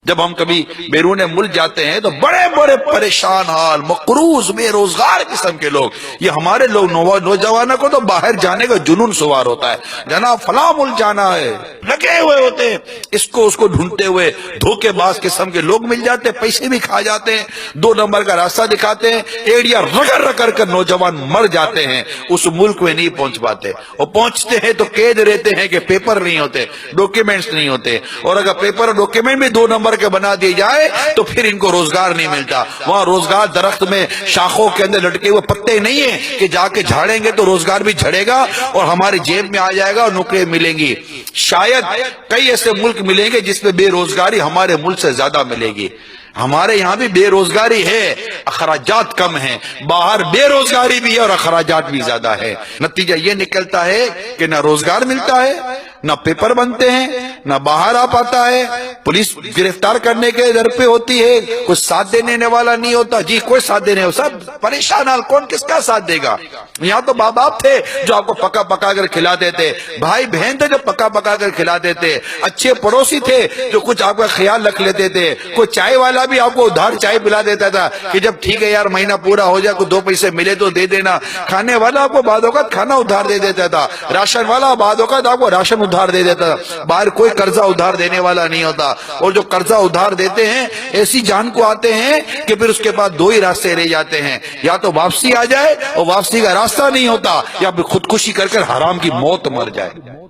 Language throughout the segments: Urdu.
جب ہم کبھی بیرون ملک جاتے ہیں تو بڑے بڑے پریشان حال، مقروض، بے روزگار قسم کے لوگ، یہ ہمارے لوگ نوجوانوں کو تو باہر جانے کا جنون سوار ہوتا ہے، جناب فلاں ملک جانا ہے، لگے ہوئے ہوتے ہیں اس کو ڈھونڈتے ہوئے، دھوکے باز قسم کے لوگ مل جاتے ہیں، پیسے بھی کھا جاتے ہیں، 2 نمبر کا راستہ دکھاتے ہیں، ایڑیاں رگڑ رگڑ کر نوجوان مر جاتے ہیں، اس ملک میں نہیں پہنچ پاتے، اور پہنچتے ہیں تو قید رہتے ہیں کہ پیپر نہیں ہوتے، ڈاکیومنٹس نہیں ہوتے، اور اگر پیپر اور ڈاکیومنٹ بھی 2 نمبر کے بنا دیے جائے تو پھر ان کو روزگار نہیں ملتا۔ وہاں روزگار درخت میں شاخوں کے اندر لٹکے ہوئے پتے نہیں ہیں کہ جا کے جھاڑیں گے تو روزگار بھی جھڑے گا اور ہماری جیب میں آ جائے گا اور نوکریاں ملیں گی۔ شاید کئی ایسے ملک ملیں گے جس میں بے روزگاری ہمارے ملک سے زیادہ ملے گی۔ ہمارے یہاں بھی بے روزگاری ہے، اخراجات کم ہیں، باہر بے روزگاری بھی ہے اور اخراجات بھی زیادہ ہے۔ نتیجہ یہ نکلتا ہے کہ نہ روزگار ملتا ہے، نہ پیپر بنتے ہیں، نہ باہر آ پاتا ہے، پولیس گرفتار کرنے کے در پہ ہوتی ہے، کوئی ساتھ دینے والا نہیں ہوتا، جی کوئی ساتھ دینے ہو، سب پریشان حال، کون کس کا ساتھ دے گا؟ یہاں تو باپ باپ تھے جو آپ کو پکا پکا کر کھلاتے تھے، بھائی بہن تھے جو پکا پکا کر کھلاتے تھے، اچھے پڑوسی تھے جو کچھ آپ کا خیال رکھ لیتے تھے، کوئی چائے والا بھی آپ کو ادھار چائے پلا دیتا تھا کہ جب ٹھیک ہے یار مہینہ پورا ہو جائے، کوئی 2 پیسے ملے تو دے دینا، کھانے والا آپ کو بعد اوقات کھانا ادھار دے دیتا تھا، راشن والا بعد اوقات آپ کو راشن ادھار دے دیتا تھا، باہر کوئی قرضہ ادھار دینے والا نہیں ہوتا، اور جو قرضہ ادھار دیتے ہیں ایسی جان کو آتے ہیں کہ پھر اس کے بعد 2 ہی راستے رہ جاتے ہیں، یا تو واپسی آ جائے اور واپسی کا راستہ نہیں ہوتا، یا پھر خودکشی کر کر حرام کی موت مر جائے،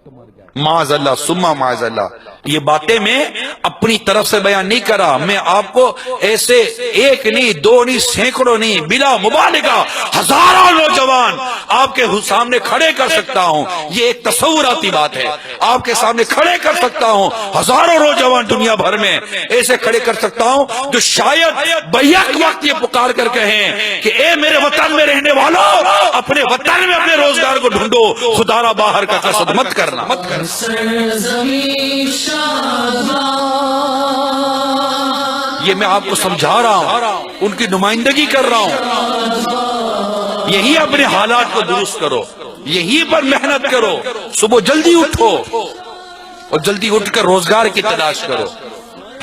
معاذ اللہ ثم معاذ اللہ۔ یہ باتیں میں اپنی طرف سے بیان نہیں کرا، میں آپ کو ایسے 1 نہیں 2 نہیں سینکڑوں نہیں بلا مبالغہ ہزاروں نوجوان آپ کے سامنے کھڑے کر سکتا ہوں، یہ ایک تصوراتی بات ہے، آپ کے سامنے کھڑے کر سکتا ہوں، ہزاروں نوجوان دنیا بھر میں ایسے کھڑے کر سکتا ہوں جو شاید بیک وقت یہ پکار کر کہیں کہ اے میرے وطن میں رہنے والوں، اپنے وطن میں اپنے روزگار کو ڈھونڈو، خدا را باہر کا قصد مت کرنا۔ یہ میں آپ کو سمجھا رہا ہوں، ان کی نمائندگی کر رہا ہوں، یہی اپنے حالات کو درست کرو، یہی پر محنت کرو، صبح جلدی اٹھو اور جلدی اٹھ کر روزگار کی تلاش کرو۔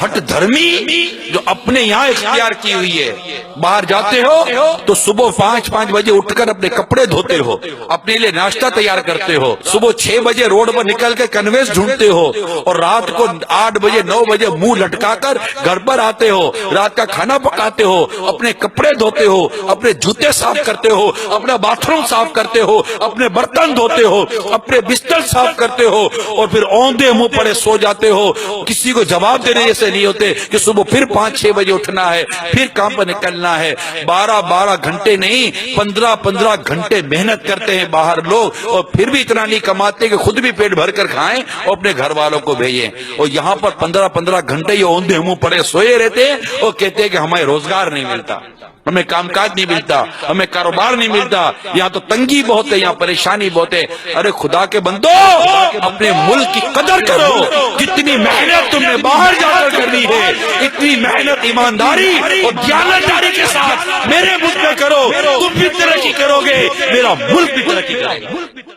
ہٹ دھرمی جو اپنے یہاں اختیار کی ہوئی ہے، باہر جاتے ہو تو صبح 5 بجے اٹھ کر اپنے کپڑے دھوتے ہو، اپنے لیے ناشتہ تیار کرتے ہو، صبح 6 بجے روڈ پر نکل کے کنوینس ڈھونڈتے ہو، اور رات کو 8 بجے 9 بجے منہ لٹکا کر گھر پر آتے ہو، رات کا کھانا پکاتے ہو، اپنے کپڑے دھوتے ہو، اپنے جوتے صاف کرتے ہو، اپنا باتھ روم صاف کرتے ہو، اپنے برتن دھوتے ہو، اپنے بستر صاف کرتے ہو، اور پھر اوندے منہ پڑے سو جاتے ہو، کسی کو جواب دینے جیسے نہیں ہوتے کہ صبح پھر 5-6 بجے اٹھنا ہے، پھر کام پر نکلنا ہے، 12 گھنٹے نہیں 15 گھنٹے محنت کرتے ہیں باہر لوگ، اور پھر بھی اتنا نہیں کماتے کہ خود بھی پیٹ بھر کر کھائیں اور اپنے گھر والوں کو بھیجیں، اور یہاں پر 15 گھنٹے یہ اوندے منہ پڑے سوئے رہتے ہیں اور کہتے ہیں کہ ہمیں روزگار نہیں ملتا، ہمیں کام کاج نہیں ملتا، ہمیں کاروبار نہیں ملتا، یہاں تو تنگی بہت ہے، یہاں پریشانی بہت ہے۔ ارے خدا کے بندو، اپنے ملک کی قدر کرو، جتنی محنت تم نے باہر جا کر کرنی ہے اتنی محنت ایمانداری اور دیانتداری کے ساتھ میرے ملک میں کرو، تم بھی ترقی کرو گے، میرا ملک بھی ترقی کرے گا۔